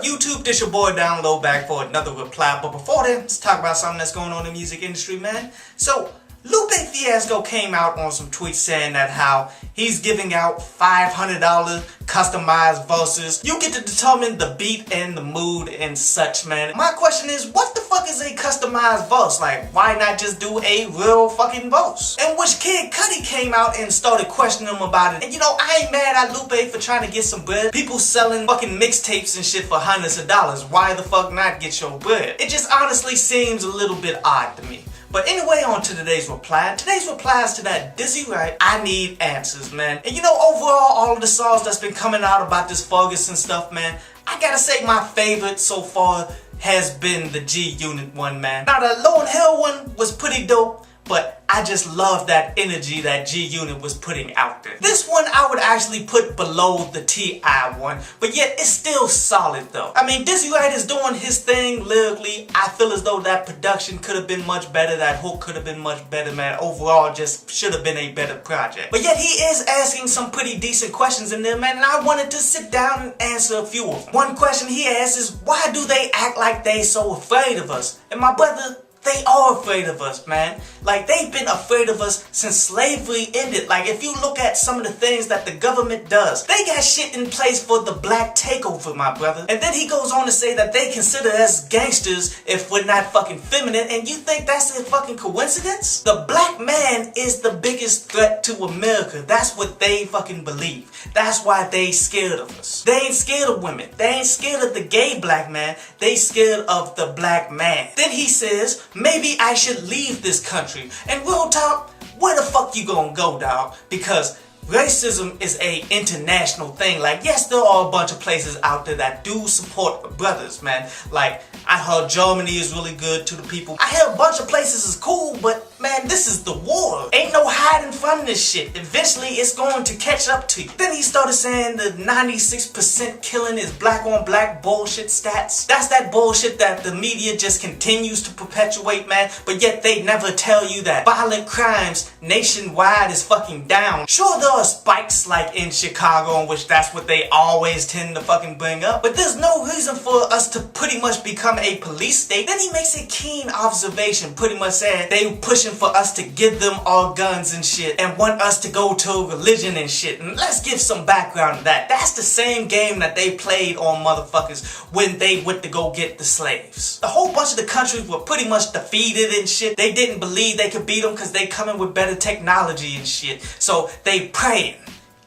up, YouTube? This your boy Down Low back for another reply. But before then, let's talk about something that's going on in the music industry, man. So, Lupe Fiasco came out on some tweets saying that how he's giving out $500 customized verses. You get to determine the beat and the mood and such, man. My question is, what the fuck is a customized verse? Like, why not just do a real fucking verse? In which Kid Cudi came out and started questioning him about it. And you know, I ain't mad at Lupe for trying to get some bread. People selling fucking mixtapes and shit for hundreds of dollars. Why the fuck not get your bread? It just honestly seems a little bit odd to me. But anyway, on to today's reply. Today's reply is to that Dizzy Wright, I Need Answers, man. And you know, overall, all of the songs that's been coming out about this Ferguson stuff, man, I gotta say my favorite so far has been the G-Unit one, man. Now, the Low and Hell one was pretty dope, but I just love that energy that G-Unit was putting out there. This one I would actually put below the T.I. one, but yet it's still solid though. I mean, Dizzy Wright is doing his thing lyrically. I feel as though that production could have been much better, that hook could have been much better, man. Overall, just should have been a better project. But yet he is asking some pretty decent questions in there, man, and I wanted to sit down and answer a few of them. One question he asks is, why do they act like they so afraid of us? And my brother, they are afraid of us, man. Like, they've been afraid of us since slavery ended. Like, if you look at some of the things that the government does, they got shit in place for the black takeover, my brother. And then he goes on to say that they consider us gangsters if we're not fucking feminine, and you think that's a fucking coincidence? The black man is the biggest threat to America. That's what they fucking believe. That's why they scared of us. They ain't scared of women. They ain't scared of the gay black man. They scared of the black man. Then he says, maybe I should leave this country. And real talk, where the fuck you gonna go, dog? Because racism is a international thing. Like, yes, there are a bunch of places out there that do support brothers, man. Like, I heard Germany is really good to the people. I heard a bunch of places is cool, but man, this is the war. Ain't no hiding from this shit. Eventually, it's going to catch up to you. Then he started saying the 96% killing is black on black bullshit stats. That's that bullshit that the media just continues to perpetuate, man. But yet they never tell you that violent crimes nationwide is fucking down. Sure, there are spikes like in Chicago, in which that's what they always tend to fucking bring up. But there's no reason for us to pretty much become a police state. Then he makes a keen observation, pretty much saying they pushing for us to give them our guns and shit and want us to go to religion and shit. And let's give some background to that. That's the same game that they played on motherfuckers when they went to go get the slaves. A whole bunch of the countries were pretty much defeated and shit. They didn't believe they could beat them because they coming with better technology and shit. So they praying.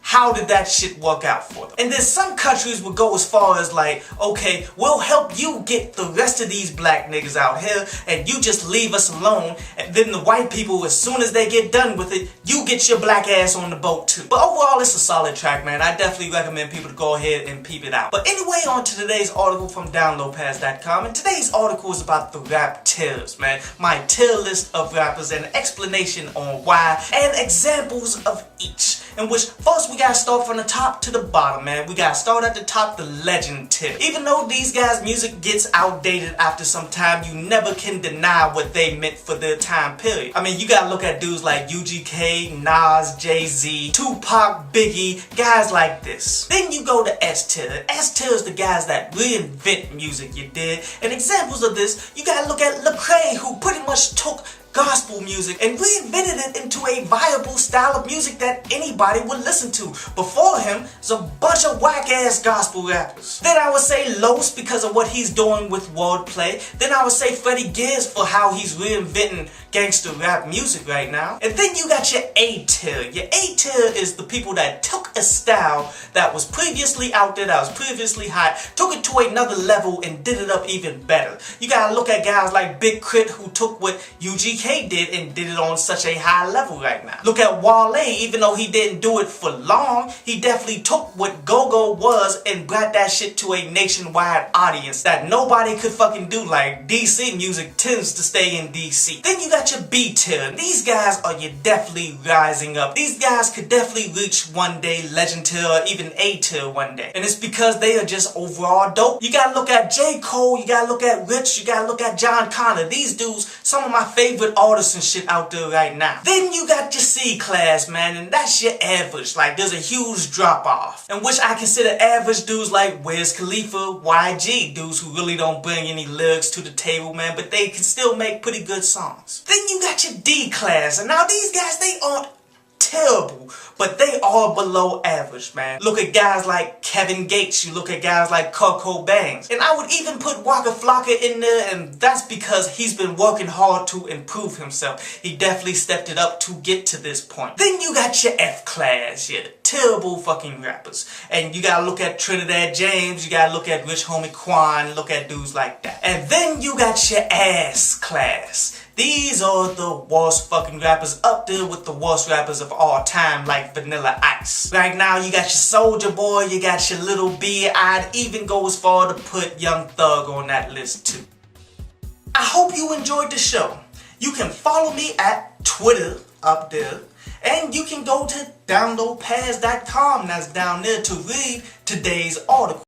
How did that shit work out for them? And then some countries would go as far as like, okay, we'll help you get the rest of these black niggas out here and you just leave us alone. And then the white people, as soon as they get done with it, you get your black ass on the boat too. But overall, it's a solid track, man. I definitely recommend people to go ahead and peep it out. But anyway, on to today's article from downloadpass.com. And today's article is about the rap tiers, man. My tier list of rappers and an explanation on why and examples of each. In which first we gotta start from the top to the bottom, man. We gotta start at the top, the legend tier. Even though these guys' music gets outdated after some time, you never can deny what they meant for their time period. I mean, you gotta look at dudes like UGK, Nas, Jay-Z, Tupac, Biggie, guys like this. Then you go to S tier. S tier is the guys that reinvent music, you did. And examples of this, you gotta look at Lecrae, who pretty much took gospel music and reinvented it into a viable style of music that anybody would listen to. Before him, there's a bunch of whack-ass gospel rappers. Then I would say Los because of what he's doing with wordplay. Then I would say Freddie Gibbs for how he's reinventing gangster rap music right now. And then you got your A tier. Your A tier is the people that took a style that was previously out there, that was previously hot, took it to another level and did it up even better. You gotta look at guys like Big Krit, who took what UGK did and did it on such a high level right now. Look at Wale, even though he didn't do it for long, he definitely took what go-go was and brought that shit to a nationwide audience that nobody could fucking do. Like, DC music tends to stay in DC. Then you got your B tier. These guys are you definitely rising up. These guys could definitely reach one day legend tier or even A tier one day. And it's because they are just overall dope. You gotta look at J. Cole, you gotta look at Rittz, you gotta look at Jon Connor. These dudes, some of my favorite artists and shit out there right now. Then you got your C class, man, and that's your average. Like, there's a huge drop off, in which I consider average dudes like Wiz Khalifa, YG, dudes who really don't bring any lyrics to the table, man, but they can still make pretty good songs. Then you got your D class, and now these guys, they aren't terrible, but they are below average, man. Look at guys like Kevin Gates, you look at guys like Kirko Bangz, and I would even put Waka Flocka in there, and that's because he's been working hard to improve himself. He definitely stepped it up to get to this point. Then you got your F class, your terrible fucking rappers, and you gotta look at Trinidad James, you gotta look at Rich Homie Quan, look at dudes like that. And then you got your ass class. These are the worst fucking rappers, up there with the worst rappers of all time, like Vanilla Ice. Right now you got your Soulja Boy, you got your Little B. I'd even go as far to put Young Thug on that list too. I hope you enjoyed the show. You can follow me at Twitter up there, and you can go to downloadpass.com, that's down there, to read today's article.